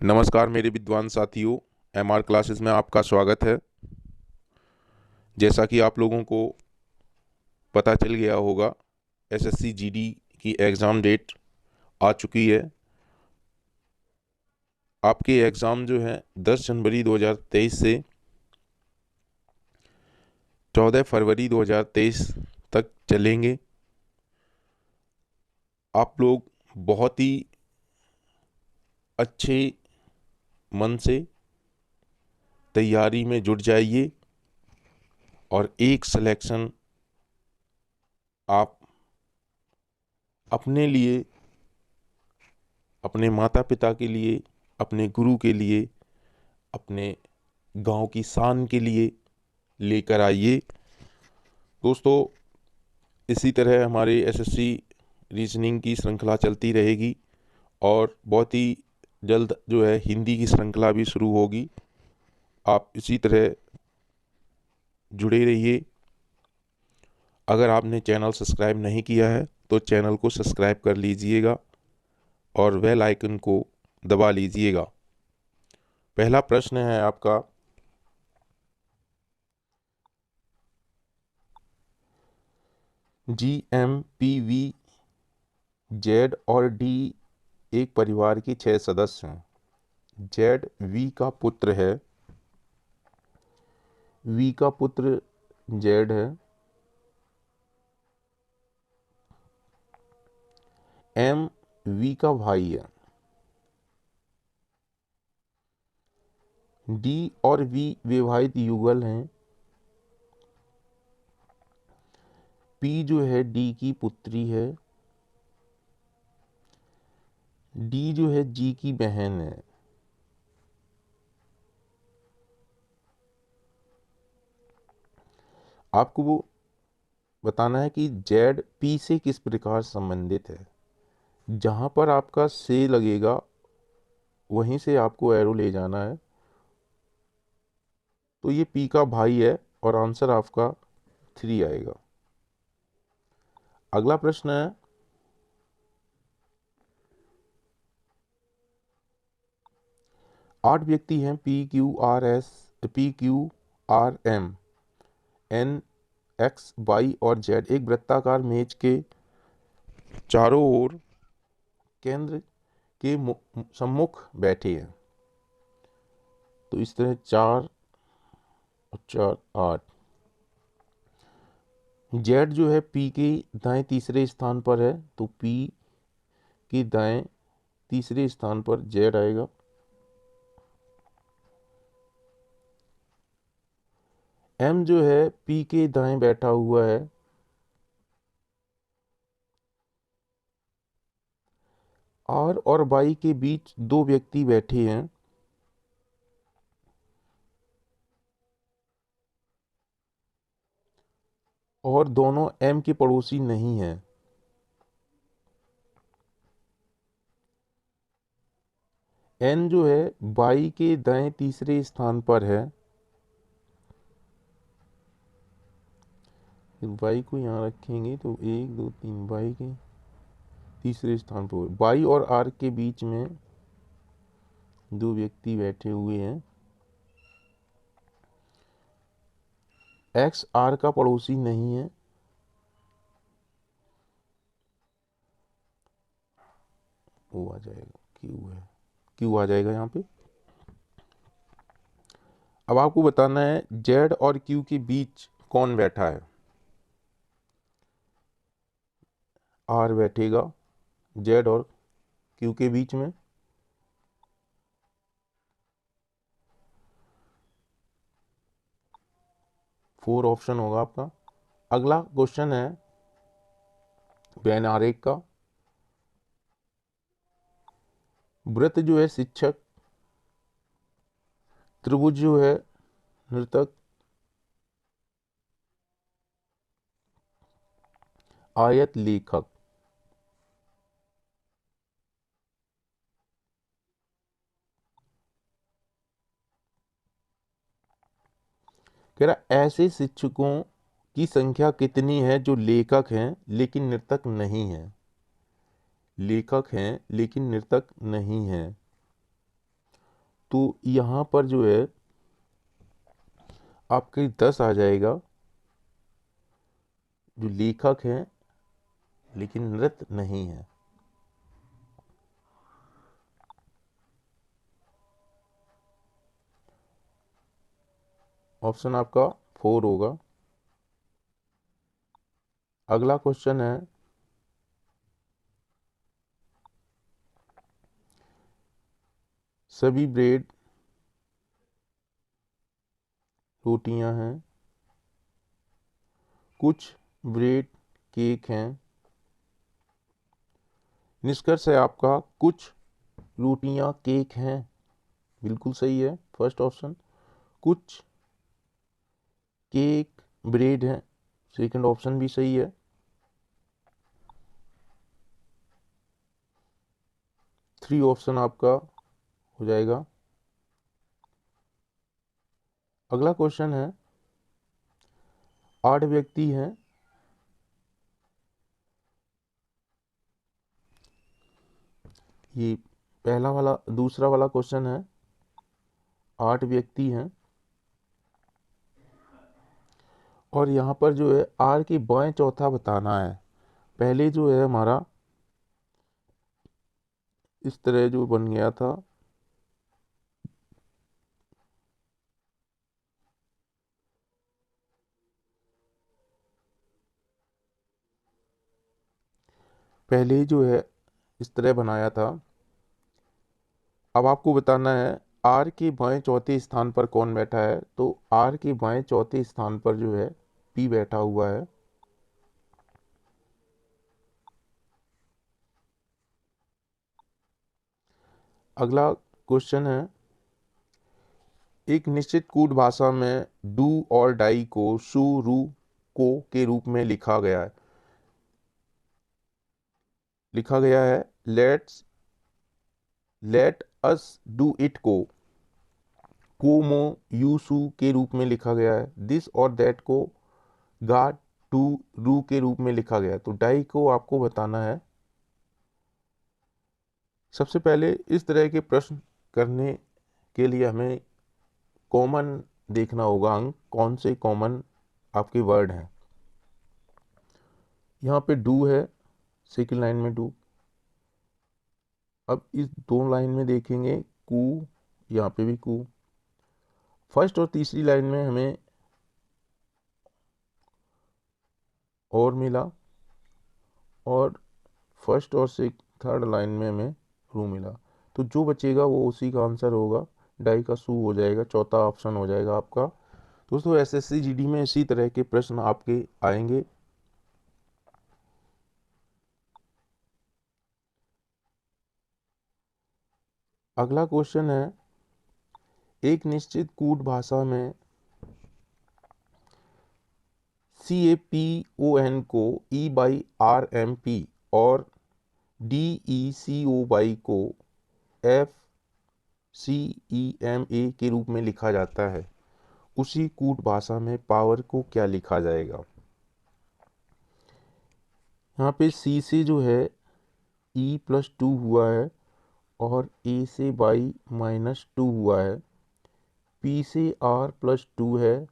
नमस्कार मेरे विद्वान साथियों, एमआर क्लासेस में आपका स्वागत है। जैसा कि आप लोगों को पता चल गया होगा, एसएससी जीडी की एग्ज़ाम डेट आ चुकी है। आपके एग्ज़ाम जो है 10 जनवरी 2023 से 14 फरवरी 2023 तक चलेंगे। आप लोग बहुत ही अच्छे मन से तैयारी में जुट जाइए और एक सिलेक्शन आप अपने लिए, अपने माता पिता के लिए, अपने गुरु के लिए, अपने गांव की शान के लिए लेकर आइए। दोस्तों, इसी तरह हमारे एसएससी रीजनिंग की श्रृंखला चलती रहेगी और बहुत ही जल्द जो है हिंदी की श्रृंखला भी शुरू होगी। आप इसी तरह जुड़े रहिए। अगर आपने चैनल सब्सक्राइब नहीं किया है तो चैनल को सब्सक्राइब कर लीजिएगा और बेल आइकन को दबा लीजिएगा। पहला प्रश्न है आपका, GMPV जेड और डी एक परिवार के 6 सदस्य हैं। जेड वी का पुत्र है, वी का पुत्र जेड है, एम वी का भाई है। डी और वी विवाहित युगल हैं। पी जो है डी की पुत्री है। डी जो है जी की बहन है। आपको वो बताना है कि जेड पी से किस प्रकार संबंधित है। जहां पर आपका से लगेगा वहीं से आपको एरो ले जाना है। तो ये पी का भाई है और आंसर आपका 3 आएगा। अगला प्रश्न है, 8 व्यक्ति हैं, PQRM N X Y और Z एक वृत्ताकार मेज के चारों ओर केंद्र के सम्मुख बैठे हैं। तो इस तरह 4 और 4 8। जेड जो है पी के दाएं तीसरे स्थान पर है, तो पी के दाएं तीसरे स्थान पर जेड आएगा। एम जो है पी के दाएं बैठा हुआ है। आर और वाई के बीच 2 व्यक्ति बैठे हैं। और दोनों एम के पड़ोसी नहीं हैं। एन जो है वाई के दाएं तीसरे स्थान पर है। वाई को यहाँ रखेंगे तो 1 2 3 वाई के तीसरे स्थान पर। वाई और आर के बीच में 2 व्यक्ति बैठे हुए हैं। एक्स आर का पड़ोसी नहीं है। वो आ जाएगा, क्यू है, क्यू आ जाएगा यहाँ पे। अब आपको बताना है जेड और क्यू के बीच कौन बैठा है। आर बैठेगा जेड और क्यू के बीच में। फोर ऑप्शन होगा आपका। अगला क्वेश्चन है वेन आरेख का। वृत्त जो है शिक्षक, त्रिभुज जो है नर्तक, आयत लेखक। कह रहा ऐसे शिक्षकों की संख्या कितनी है जो लेखक हैं लेकिन नर्तक नहीं हैं। लेखक हैं लेकिन नर्तक नहीं हैं। तो यहाँ पर जो है आपके 10 आ जाएगा, जो लेखक हैं लेकिन नृत्य नहीं है। ऑप्शन आपका 4 होगा। अगला क्वेश्चन है, सभी ब्रेड रोटियां हैं, कुछ ब्रेड केक हैं। निष्कर्ष है आपका कुछ रोटियां केक हैं, बिल्कुल सही है फर्स्ट ऑप्शन। कुछ केक ब्रेड हैं, सेकंड ऑप्शन भी सही है। थ्री ऑप्शन आपका हो जाएगा। अगला क्वेश्चन है, 8 व्यक्ति हैं, ये पहला वाला दूसरा वाला क्वेश्चन है। 8 व्यक्ति हैं और यहाँ पर जो है आर के बाएं चौथा बताना है। पहले जो है हमारा इस तरह जो बन गया था, पहले जो है इस तरह बनाया था। अब आपको बताना है आर के बाएं चौथे स्थान पर कौन बैठा है। तो आर के बाएं चौथे स्थान पर जो है पी बैठा हुआ है। अगला क्वेश्चन है, एक निश्चित कूट भाषा में डू और डाई को शु रु को के रूप में लिखा गया है। लेट अस डू इट को मो यू सु के रूप में लिखा गया है। दिस और दैट को गा टू रू के रूप में लिखा गया है। तो डाई को आपको बताना है। सबसे पहले इस तरह के प्रश्न करने के लिए हमें कॉमन देखना होगा, अंक कौन से कॉमन आपके वर्ड हैं। यहाँ पे डू है, सेकंड लाइन में डू। अब इस दो लाइन में देखेंगे कू, यहाँ पे भी कू। फर्स्ट और तीसरी लाइन में हमें और मिला और फर्स्ट और थर्ड लाइन में हमें रू मिला। तो जो बचेगा वो उसी का आंसर होगा, डाई का सू हो जाएगा, चौथा ऑप्शन हो जाएगा आपका। दोस्तों एसएससी जीडी में इसी तरह के प्रश्न आपके आएंगे। अगला क्वेश्चन है, एक निश्चित कूट भाषा में CAPON को E/RMP और DECOY को FCEMA के रूप में लिखा जाता है। उसी कूट भाषा में पावर को क्या लिखा जाएगा। यहाँ पे C से जो है E+2 हुआ है और A से Y-2 हुआ है। P से R+2 है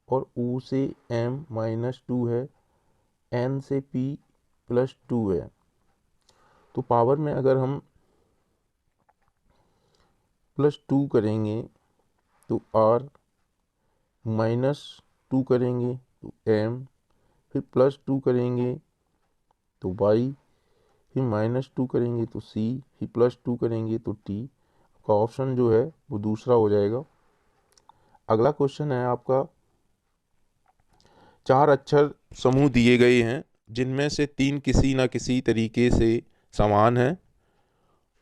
और U से M-2 है। N से P+2 है। तो पावर में अगर हम +2 करेंगे तो R, -2 करेंगे तो M, फिर +2 करेंगे तो Y, फिर -2 करेंगे तो C, फिर +2 करेंगे तो T। आपका ऑप्शन जो है वो दूसरा हो जाएगा। अगला क्वेश्चन है आपका, 4 अक्षर समूह दिए गए हैं जिनमें से 3 किसी न किसी तरीके से समान हैं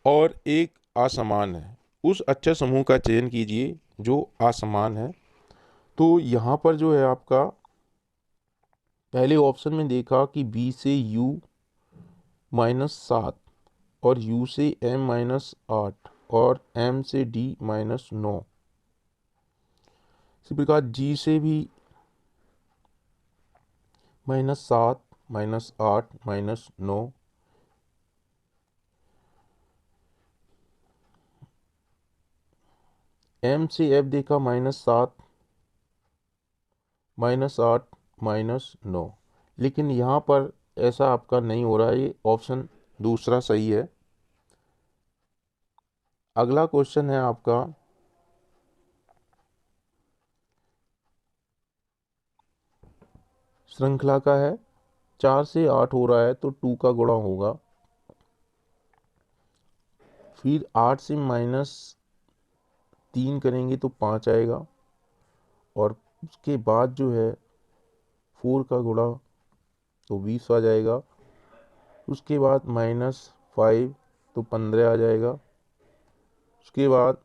और एक असमान है। उस अक्षर समूह का चयन कीजिए जो असमान है। तो यहाँ पर जो है आपका पहले ऑप्शन में देखा कि B से U-7 और U से M-8 और M से D-9। इसी प्रकार G से भी -7, -8, -9। M से F देखा -7, -8, -9, लेकिन यहाँ पर ऐसा आपका नहीं हो रहा है, ये ऑप्शन दूसरा सही है। अगला क्वेश्चन है आपका श्रृंखला का है, 4 से 8 हो रहा है तो 2 का गुणा होगा, फिर 8 से -3 करेंगे तो 5 आएगा, और उसके बाद जो है 4 का गुणा तो 20 आ जाएगा, उसके बाद -5 तो 15 आ जाएगा, उसके बाद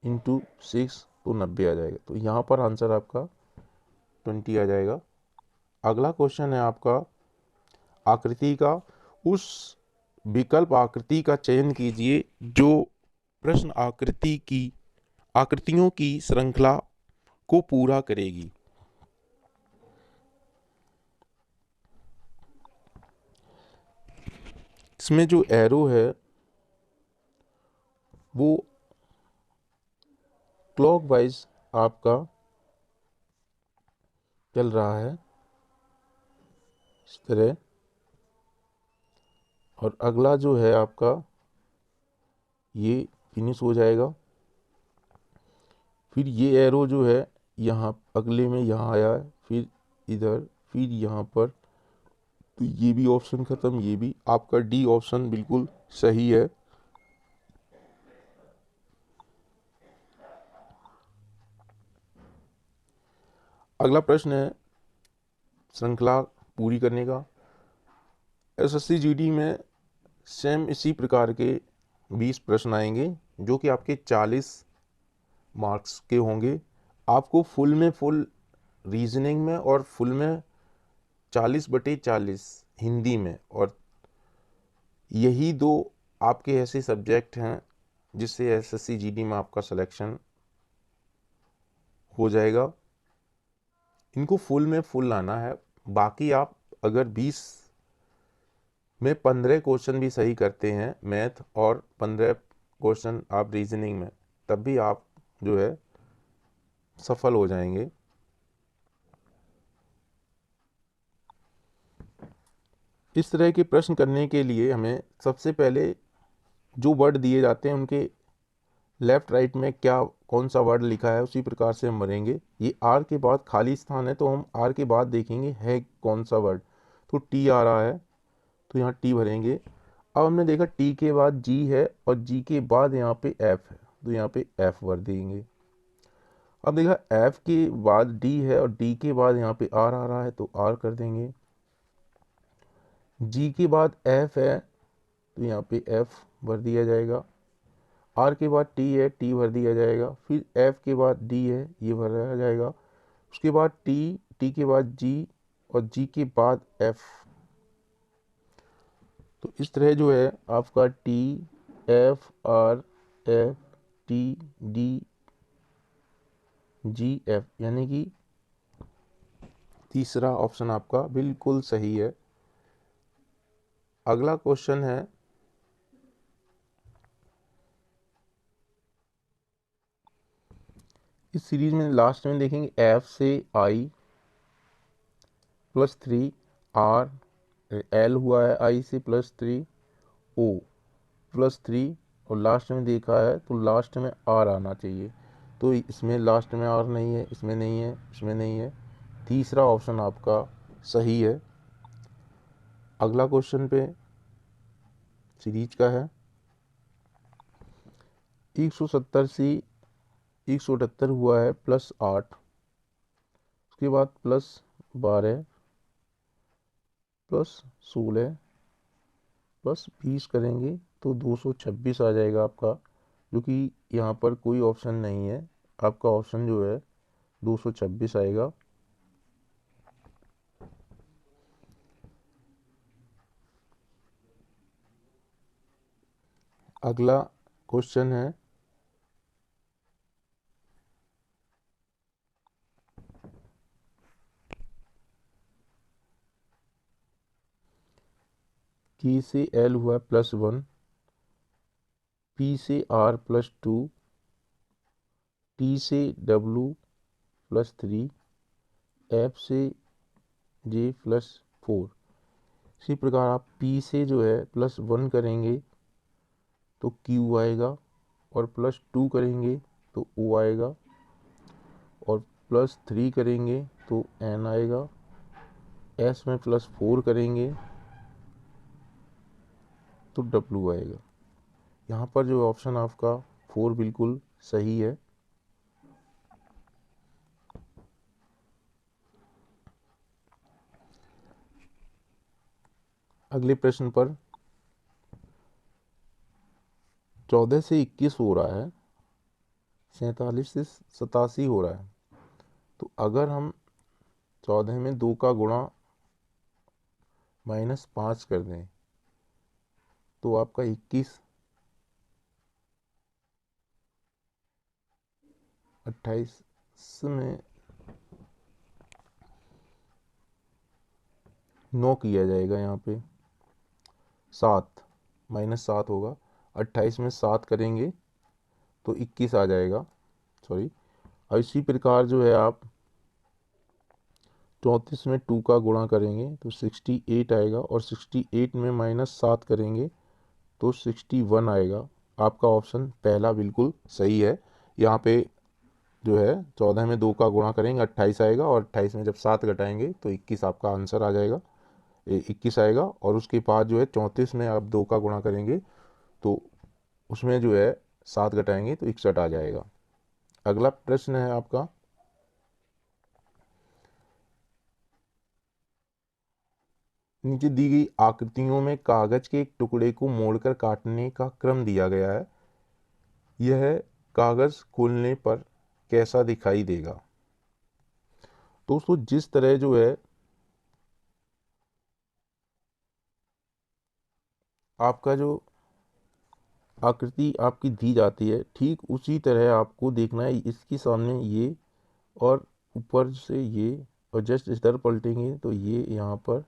इंटू 6 तो 90 आ जाएगा। तो यहाँ पर आंसर आपका 20 आ जाएगा। अगला क्वेश्चन है आपका आकृति का, उस विकल्प आकृति का चयन कीजिए जो प्रश्न आकृतियों की श्रृंखला को पूरा करेगी। इसमें जो एरो है वो क्लॉकवाइज आपका चल रहा है इस तरह, और अगला जो है आपका ये फिनिश हो जाएगा, फिर ये एरो जो है यहाँ अगले में यहाँ आया है, फिर इधर, फिर यहाँ पर, तो ये भी ऑप्शन खत्म, ये भी आपका डी ऑप्शन बिल्कुल सही है। अगला प्रश्न है श्रृंखला पूरी करने का। एसएससी जीडी में सेम इसी प्रकार के 20 प्रश्न आएंगे जो कि आपके 40 मार्क्स के होंगे। आपको फुल में फुल रीजनिंग में और फुल में 40/40 हिंदी में, और यही दो आपके ऐसे सब्जेक्ट हैं जिससे एसएससी जीडी में आपका सिलेक्शन हो जाएगा। इनको फुल में फुल लाना है। बाकी आप अगर 20 में 15 क्वेश्चन भी सही करते हैं मैथ, और 15 क्वेश्चन आप रीजनिंग में, तब भी आप जो है सफल हो जाएंगे। इस तरह के प्रश्न करने के लिए हमें सबसे पहले जो वर्ड दिए जाते हैं उनके लेफ्ट राइट में क्या कौन सा वर्ड लिखा है उसी प्रकार से हम भरेंगे। ये आर के बाद खाली स्थान है तो हम आर के बाद देखेंगे है कौन सा वर्ड, तो टी आ रहा है तो यहाँ टी भरेंगे। अब हमने देखा टी के बाद जी है और जी के बाद यहाँ पे एफ है तो यहाँ पे एफ भर देंगे। अब देखा एफ के बाद डी है और डी के बाद यहाँ पे आर आ रहा है तो आर कर देंगे। जी के बाद एफ है तो यहाँ पे एफ भर दिया जाएगा। आर के बाद टी है, टी भर दिया जाएगा। फिर एफ के बाद डी है, ये भरा जाएगा। उसके बाद टी, टी के बाद जी, और जी के बाद एफ। तो इस तरह जो है आपका T, F, R, F, T, D, G, F, यानी कि तीसरा ऑप्शन आपका बिल्कुल सही है। अगला क्वेश्चन है इस सीरीज में लास्ट में देखेंगे एफ से आई +3, आर, एल हुआ है आई से +3, ओ +3, और लास्ट में देखा है तो लास्ट में आर आना चाहिए। तो इसमें लास्ट में आर नहीं है, इसमें नहीं है, इसमें नहीं है। तीसरा ऑप्शन आपका सही है। अगला क्वेश्चन पे सीरीज का है 170 से 178 हुआ है +8, उसके बाद +12, +16, +20 करेंगे तो 226 आ जाएगा आपका, जो कि यहाँ पर कोई ऑप्शन नहीं है। आपका ऑप्शन जो है 226 आएगा। अगला क्वेश्चन है कि से एल हुआ +1, P से R प्लस 2, T से W प्लस 3, F से J प्लस 4। इसी प्रकार आप P से जो है प्लस 1 करेंगे तो Q आएगा, और प्लस 2 करेंगे तो O आएगा, और प्लस 3 करेंगे तो N आएगा, S में प्लस 4 करेंगे तो W आएगा। यहाँ पर जो ऑप्शन आपका 4 बिल्कुल सही है। अगले प्रश्न पर 14 से 21 हो रहा है, 47 से 87 हो रहा है। तो अगर हम 14 में 2 का गुणा -5 कर दें तो आपका 21, 28 में 9 किया जाएगा, यहाँ पे 7 -7 होगा। 28 में 7 करेंगे तो 21 आ जाएगा, सॉरी। और इसी प्रकार जो है आप 34 में 2 का गुणा करेंगे तो 68 आएगा, और 68 में -7 करेंगे तो 61 आएगा। आपका ऑप्शन पहला बिल्कुल सही है। यहाँ पे जो है 14 में 2 का गुणा करेंगे 28 आएगा, और 28 में जब 7 घटाएंगे तो 21 आपका आंसर आ जाएगा, 21 आएगा। और उसके बाद जो है 34 में आप 2 का गुणा करेंगे तो उसमें जो है 7 घटाएंगे तो 61 आ जाएगा। अगला प्रश्न है आपका, नीचे दी गई आकृतियों में कागज के एक टुकड़े को मोड़कर काटने का क्रम दिया गया है, यह कागज खोलने पर कैसा दिखाई देगा। दोस्तों जिस तरह जो है आपका जो आकृति आपकी दी जाती है, ठीक उसी तरह आपको देखना है। इसके सामने ये, और ऊपर से ये, और जस्ट इस तरह पलटेंगे तो ये यहाँ पर,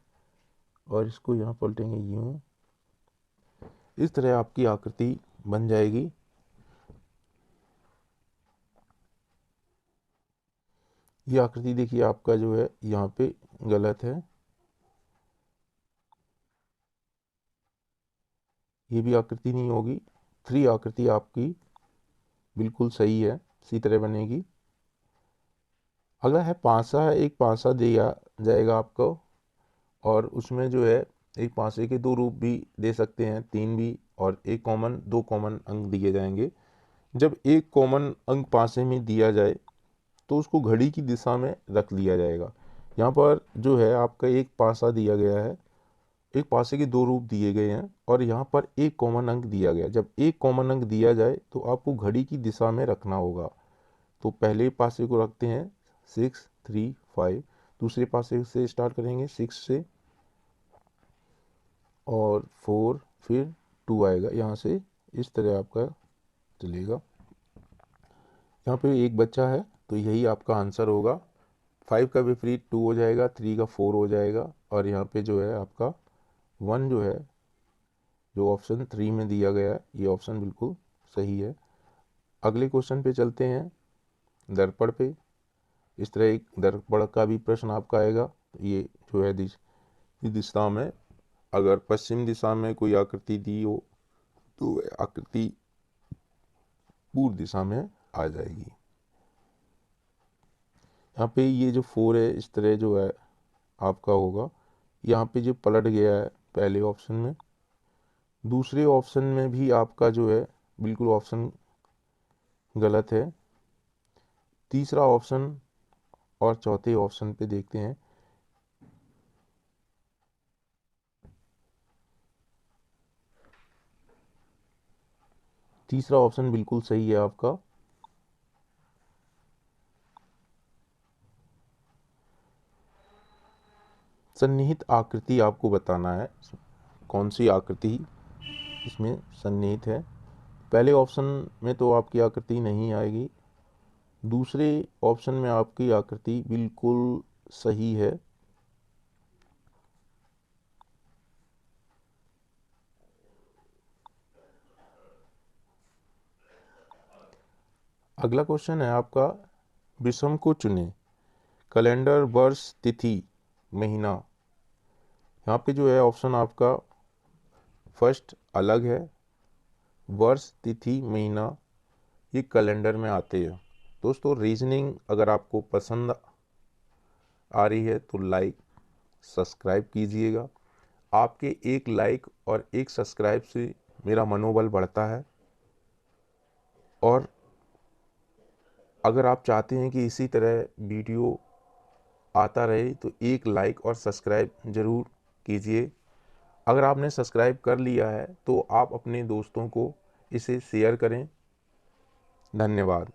और इसको यहाँ पलटेंगे यूँ, इस तरह आपकी आकृति बन जाएगी। ये आकृति देखिए आपका जो है यहाँ पे गलत है, ये भी आकृति नहीं होगी। 3 आकृति आपकी बिल्कुल सही है, इसी तरह बनेगी। अगला है पासा, एक पासा दिया जाएगा आपको, और उसमें जो है एक पासे के 2 रूप भी दे सकते हैं, 3 भी, और एक कॉमन 2 कॉमन अंक दिए जाएंगे। जब एक कॉमन अंक पासे में दिया जाए तो उसको घड़ी की दिशा में रख लिया जाएगा। यहाँ पर जो है आपका एक पासा दिया गया है, एक पासे के 2 रूप दिए गए हैं, और यहाँ पर एक कॉमन अंक दिया गया। जब एक कॉमन अंक दिया जाए तो आपको घड़ी की दिशा में रखना होगा। तो पहले पासे को रखते हैं 6 3 5, दूसरे पासे से स्टार्ट करेंगे 6 से, और 4, फिर 2 आएगा, यहाँ से इस तरह आपका चलेगा। यहाँ पे एक बच्चा है तो यही आपका आंसर होगा। 5 का विपरीत 2 हो जाएगा, 3 का 4 हो जाएगा, और यहाँ पे जो है आपका 1 जो है, जो ऑप्शन 3 में दिया गया है, ये ऑप्शन बिल्कुल सही है। अगले क्वेश्चन पे चलते हैं, दर्पण पे। इस तरह एक दर्पण का भी प्रश्न आपका आएगा। ये जो है दिशा में, अगर पश्चिम दिशा में कोई आकृति दी हो तो आकृति पूर्व दिशा में आ जाएगी। यहाँ पे ये जो 4 है, इस तरह जो है आपका होगा। यहाँ पे जो पलट गया है पहले ऑप्शन में, दूसरे ऑप्शन में भी आपका जो है बिल्कुल ऑप्शन गलत है। तीसरा ऑप्शन और चौथे ऑप्शन पे देखते हैं। तीसरा ऑप्शन बिल्कुल सही है आपका। सन्निहित आकृति आपको बताना है, कौन सी आकृति इसमें सन्निहित है। पहले ऑप्शन में तो आपकी आकृति नहीं आएगी, दूसरे ऑप्शन में आपकी आकृति बिल्कुल सही है। अगला क्वेश्चन है आपका, विषम को चुने, कैलेंडर, वर्ष, तिथि, महीना। यहाँ पे जो है ऑप्शन आपका फर्स्ट अलग है, वर्ष, तिथि, महीना ये कैलेंडर में आते हैं। दोस्तों रीजनिंग अगर आपको पसंद आ रही है तो लाइक सब्सक्राइब कीजिएगा। आपके एक लाइक और एक सब्सक्राइब से मेरा मनोबल बढ़ता है, और अगर आप चाहते हैं कि इसी तरह वीडियो आता रहे तो एक लाइक और सब्सक्राइब ज़रूर कीजिए। अगर आपने सब्सक्राइब कर लिया है तो आप अपने दोस्तों को इसे शेयर करें। धन्यवाद।